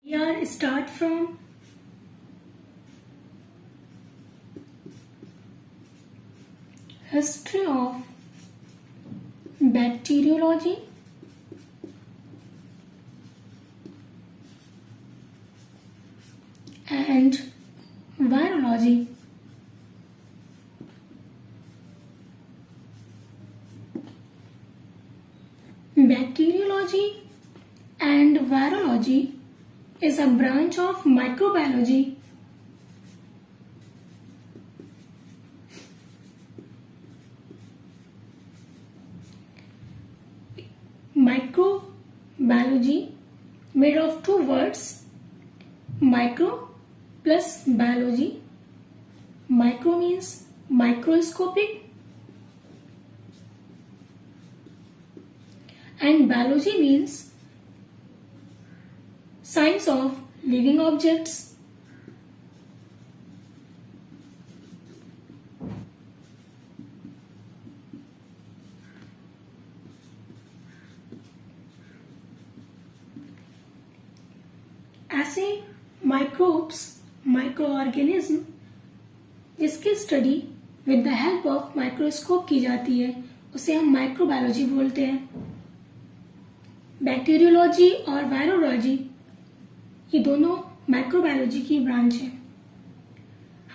We are start from history of bacteriology and virology. Bacteriology and virology is a branch of microbiology. Microbiology made of two words, micro plus biology. Micro means microscopic and biology means science of living objects. ऐसे microbes microorganism जिसकी study with the help of microscope की जाती है उसे हम microbiology बोलते हैं। Bacteriology और वायरोलॉजी ये दोनों माइक्रोबायोलॉजी की ब्रांच है।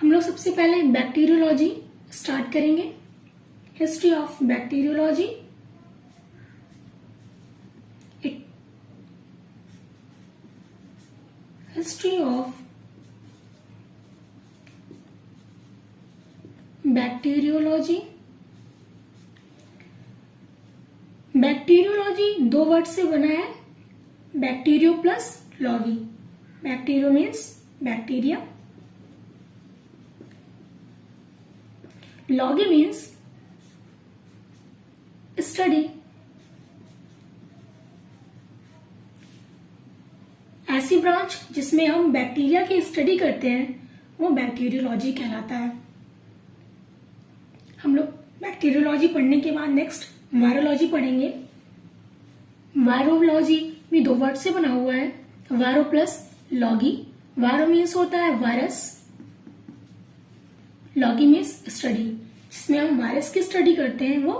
हम लोग सबसे पहले बैक्टीरियोलॉजी स्टार्ट करेंगे। History of bacteriology, history of bacteriology. Bacteriology दो वर्ड से बना है, बैक्टीरियो प्लस लॉगी। बैक्टीरियो मीन्स बैक्टीरिया, लॉगी मीन्स स्टडी। ऐसी ब्रांच जिसमें हम बैक्टीरिया की स्टडी करते हैं वो बैक्टीरियोलॉजी कहलाता है। हम लोग बैक्टीरियोलॉजी पढ़ने के बाद नेक्स्ट वायरोलॉजी पढ़ेंगे। वायरोलॉजी भी दो वर्ड से बना हुआ है, वायरो प्लस लॉगी। वायरो मीन्स होता है वायरस, लॉगी मीन्स स्टडी। जिसमें हम वायरस की स्टडी करते हैं वो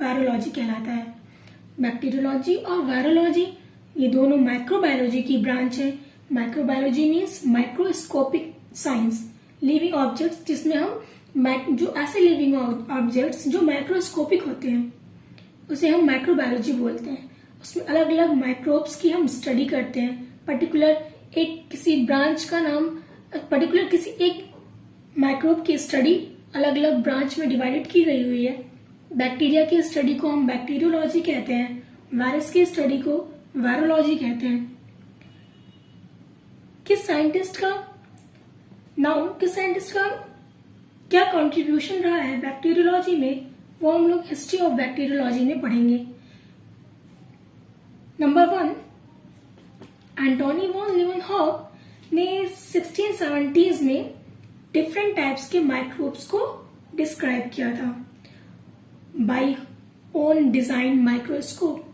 वायरोलॉजी कहलाता है। बैक्टीरियोलॉजी और वायरोलॉजी ये दोनों माइक्रोबायोलॉजी की ब्रांच है। Microbiology means microscopic science, living objects जिसमें हम जो ऐसे लिविंग ऑब्जेक्ट्स जो माइक्रोस्कोपिक होते हैं उसे हम माइक्रोबायोलॉजी बोलते हैं। उसमें अलग अलग माइक्रोब्स की हम स्टडी करते हैं। पर्टिकुलर एक किसी ब्रांच का नाम, पर्टिकुलर किसी एक माइक्रोब की स्टडी अलग अलग ब्रांच में डिवाइडेड की गई हुई है। बैक्टीरिया की स्टडी को हम बैक्टीरियोलॉजी कहते हैं, वायरस की स्टडी को वायरोलॉजी कहते हैं। किस साइंटिस्ट का क्या कंट्रीब्यूशन रहा है बैक्टीरियोलॉजी में वो हम लोग हिस्ट्री ऑफ बैक्टीरियोलॉजी में पढ़ेंगे। नंबर 1, एंटोनी वॉन लीवनहॉक ने 1670s में डिफरेंट टाइप्स के माइक्रोब्स को डिस्क्राइब किया था बाय ओन डिजाइन माइक्रोस्कोप,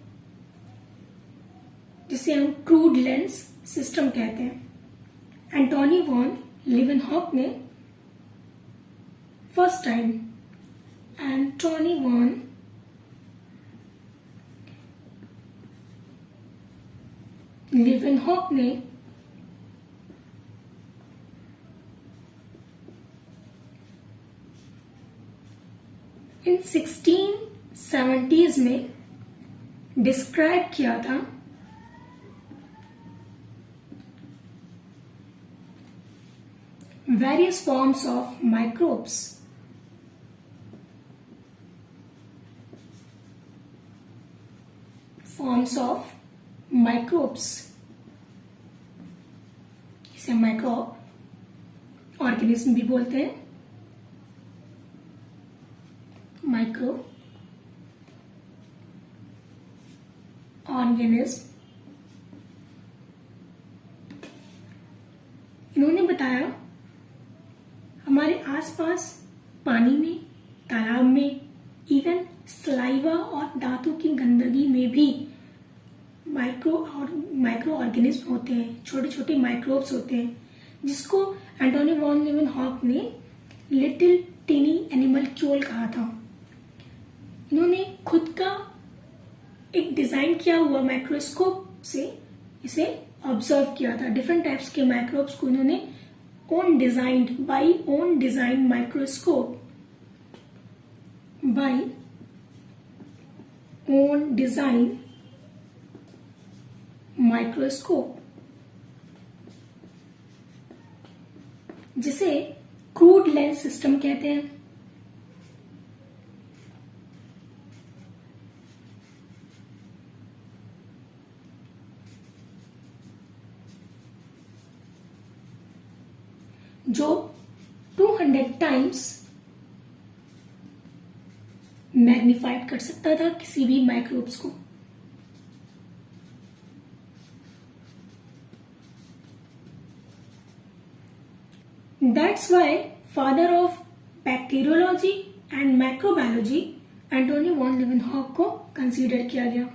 जिसे हम क्रूड लेंस सिस्टम कहते हैं। एंटोनी वॉन लीवनहॉक ने फर्स्ट टाइम एंटोनी वॉन लीवनहॉक ने इन 1670s में डिस्क्राइब किया था various forms of microbes. Forms of microbes. इसे माइक्रो ऑर्गेनिज्म भी बोलते हैं। Micro organism. इन्होंने बताया हमारे आसपास पानी में, तालाब में, इवन सलाइवा और दांतों की गंदगी में भी माइक्रो ऑर्गेनिज्म होते हैं, छोटे छोटे माइक्रोब्स होते हैं, जिसको एंटोनी वॉन लीवेनहॉक ने लिटिल टीनी एनिमलक्यूल कहा था। इन्होंने खुद का एक डिजाइन किया हुआ माइक्रोस्कोप से इसे ऑब्जर्व किया था। डिफरेंट टाइप्स के माइक्रोब्स को इन्होंने own design microscope by own design microscope, जिसे क्रूड लेंस सिस्टम कहते हैं। जो 200 टाइम्स मैग्नीफाइड कर सकता था किसी भी माइक्रोब्स को। That's why father of bacteriology and microbiology Antony von Leeuwenhoek को कंसीडर किया गया।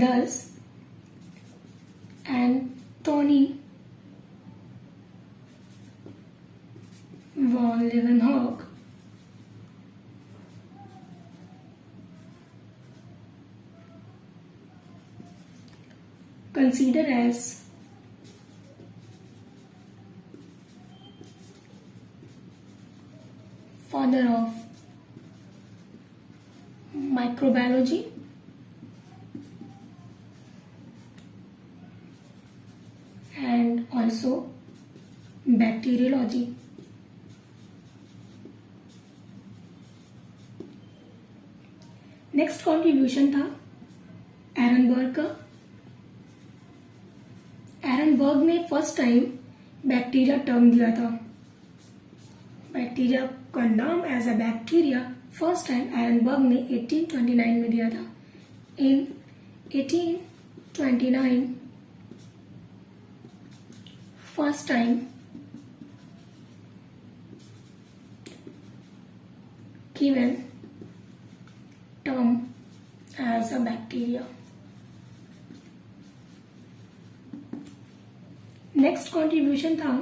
Thus, Antony von Leeuwenhoek considered as father of microbiology and also bacteriology। Next contribution था एरनबर्ग का। एरनबर्ग ने फर्स्ट टाइम बैक्टीरिया टर्म दिया था। बैक्टीरिया का नाम as a bacteria first time Ehrenberg ने 1829 में दिया था। In 1829 first time given term as a bacteria। Next contribution था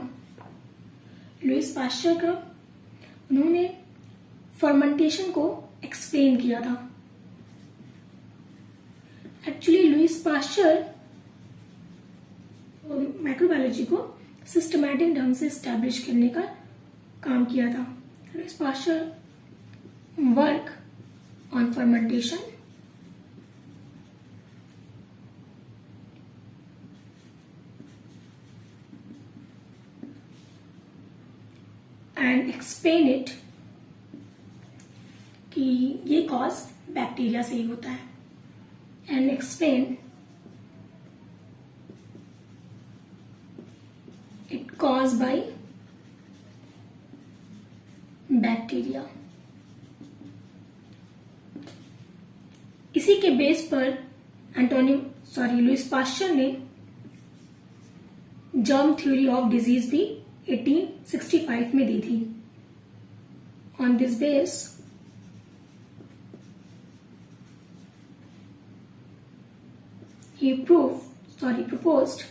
लुईस पास्चर का। उन्होंने फर्मेंटेशन को एक्सप्लेन किया था। एक्चुअली लुईस पास्चर माइक्रोबायोलॉजी को सिस्टमैटिक ढंग से एस्टैब्लिश करने का काम किया था। Louis Pasteur work on fermentation and explain it कि ये कॉज बैक्टीरिया से ही होता है, and explain it cause by bacteria. इसी के बेस पर लुईस पास्चर ने जर्म थ्योरी ऑफ डिजीज भी 1865 में दी थी। On this base he proposed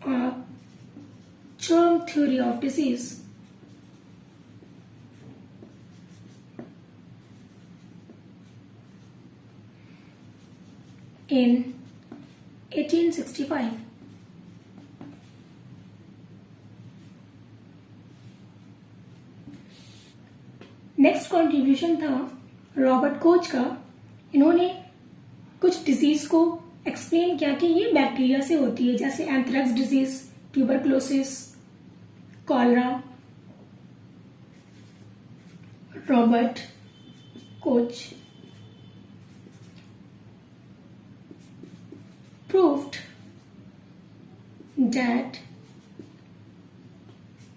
a germ theory of disease in 1865। Next contribution था रॉबर्ट कोच का। इन्होंने कुछ डिजीज को एक्सप्लेन किया कि ये बैक्टीरिया से होती है, जैसे anthrax disease, tuberculosis, cholera. Robert Koch proved that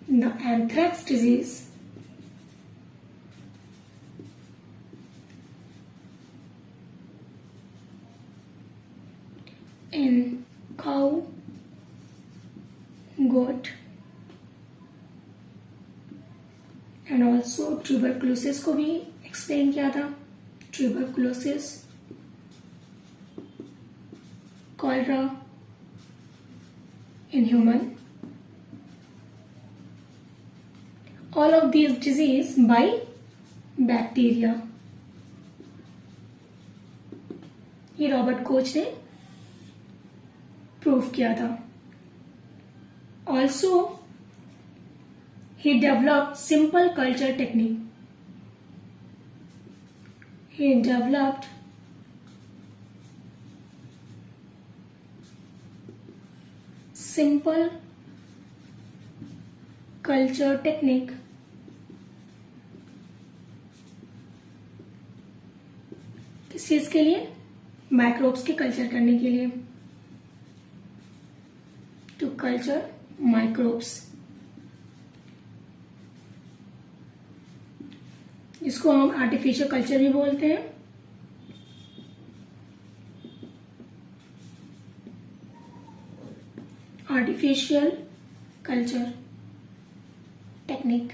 the anthrax disease in cow, goat and also tuberculosis को भी एक्सप्लेन किया था. Tuberculosis, cholera in human. All of these disease by bacteria. ये रॉबर्ट कोच ने प्रूव किया था. Also he developed simple culture technique. He developed simple culture technique किस चीज के लिए? माइक्रोब्स के कल्चर करने के लिए. टू कल्चर माइक्रोब्स, जिसको हम आर्टिफिशियल कल्चर भी बोलते हैं. Artificial culture technique.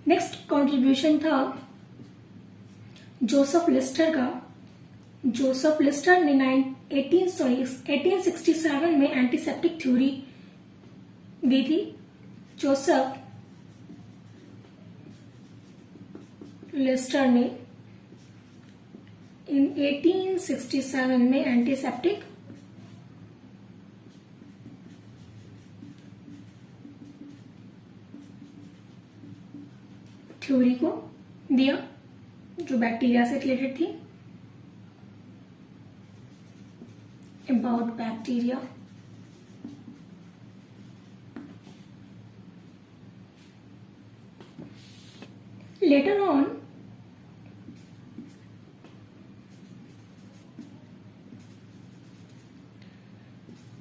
Next contribution था जोसेफ लिस्टर का. जोसेफ लिस्टर ने 1867 में एंटीसेप्टिक थ्योरी दी थी. जोसेफ लिस्टर ने इन 1867 में एंटीसेप्टिक थ्योरी को दिया जो बैक्टीरिया से रिलेटेड थी. About bacteria. Later on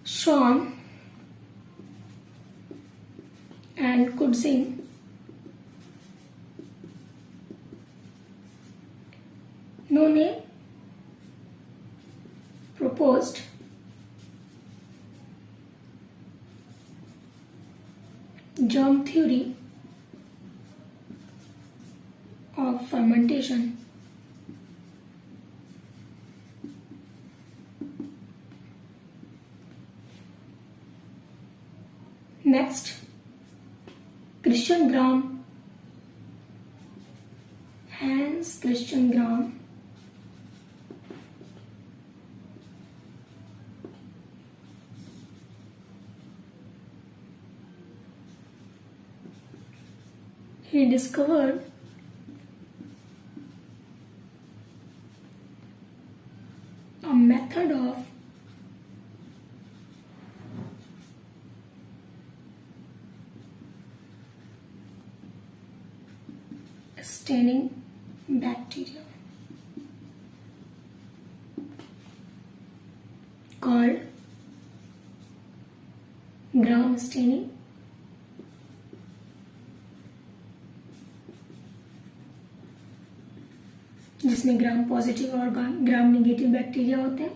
Schwann and Kutzing इन्होंने proposed germ theory of fermentation. Next, Christian Gram, Hans Christian Gram. He discovered a method of staining bacteria called Gram staining. जिसमें gram positive और gram negative bacteria होते हैं.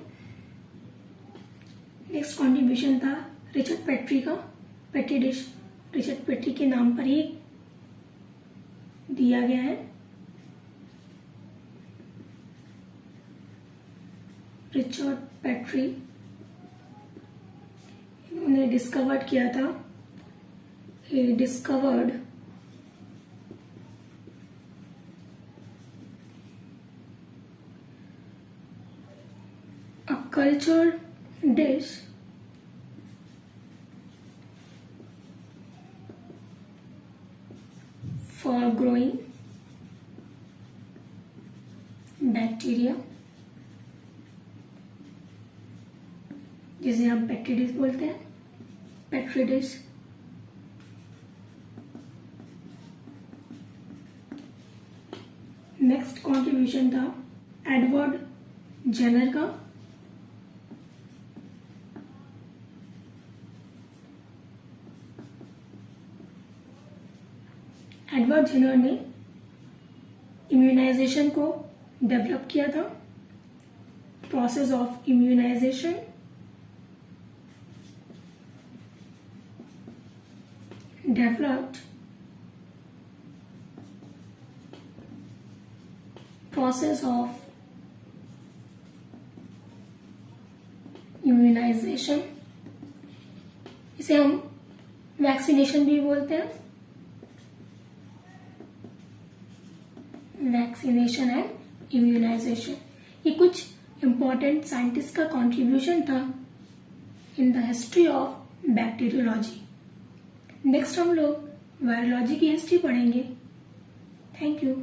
Next contribution था Richard petri का. Petri dish Richard petri के नाम पर ही दिया गया है. रिचर्ड पेट्री इन्होंने डिस्कवर्ड किया था. He discovered cultured dish for growing bacteria, जिसे हम पेट्री डिश बोलते हैं. Petri dish. नेक्स्ट कॉन्ट्रीब्यूशन था एडवर्ड जेनर का. एडवर्ड जेनर ने इम्यूनाइजेशन को डेवलप किया था. Process of immunisation. Developed process of immunisation, इसे हम वैक्सीनेशन भी बोलते हैं, वैक्सीनेशन एंड इम्यूनाइजेशन। ये कुछ इंपॉर्टेंट साइंटिस्ट का कंट्रीब्यूशन था in the history of bacteriology. Next हम लोग वायरोलॉजी की हिस्ट्री पढ़ेंगे। Thank you.